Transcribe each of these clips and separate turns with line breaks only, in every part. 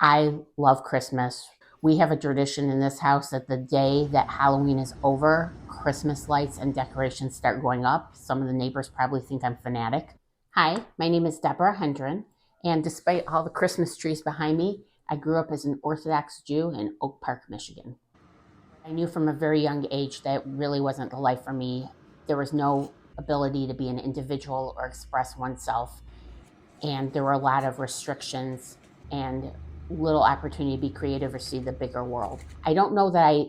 I love Christmas. We have a tradition in this house that the day that Halloween is over, Christmas lights and decorations start going up. Some of the neighbors probably think I'm fanatic. Hi, my name is Debra Hendren, and despite all the Christmas trees behind me, I grew up as an Orthodox Jew in Oak Park, Michigan. I knew from a very young age that really wasn't the life for me. There was no ability to be an individual or express oneself, and there were a lot of restrictions and little opportunity to be creative or see the bigger world. I don't know that I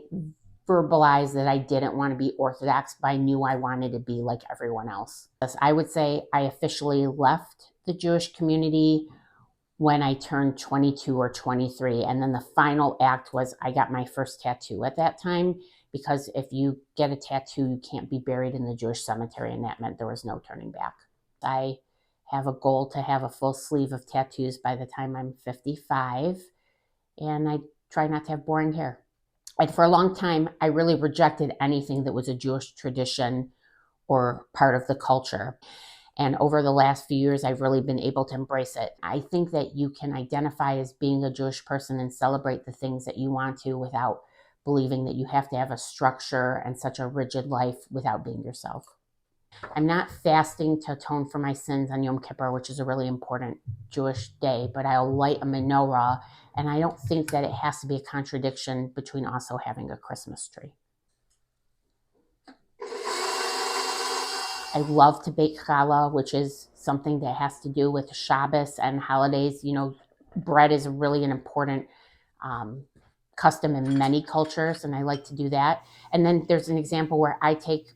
verbalized that I didn't want to be Orthodox, but I knew I wanted to be like everyone else. I would say I officially left the Jewish community when I turned 22 or 23. And then the final act was I got my first tattoo at that time, because if you get a tattoo, you can't be buried in the Jewish cemetery. And that meant there was no turning back. I have a goal to have a full sleeve of tattoos by the time I'm 55. And I try not to have boring hair. And for a long time, I really rejected anything that was a Jewish tradition or part of the culture. And over the last few years, I've really been able to embrace it. I think that you can identify as being a Jewish person and celebrate the things that you want to without believing that you have to have a structure and such a rigid life without being yourself. I'm not fasting to atone for my sins on Yom Kippur, which is a really important Jewish day, but I'll light a menorah, and I don't think that it has to be a contradiction between also having a Christmas tree. I love to bake challah, which is something that has to do with Shabbos and holidays. You know, bread is really an important custom in many cultures, and I like to do that. And then there's an example where I take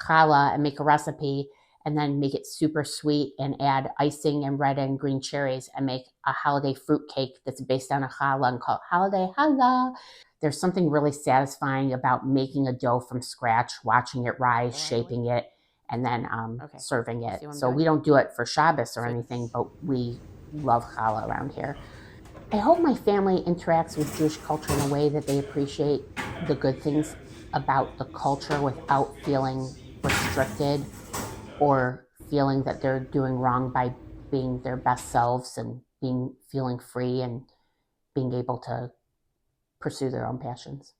challah and make a recipe and then make it super sweet and add icing and red and green cherries and make a holiday fruit cake that's based on a challah and called holiday challah. There's something really satisfying about making a dough from scratch, watching it rise, shaping it, and then serving it. So we don't do it for Shabbos or anything, but we love challah around here. I hope my family interacts with Jewish culture in a way that they appreciate the good things about the culture without feeling restricted or feeling that they're doing wrong by being their best selves and feeling free and being able to pursue their own passions.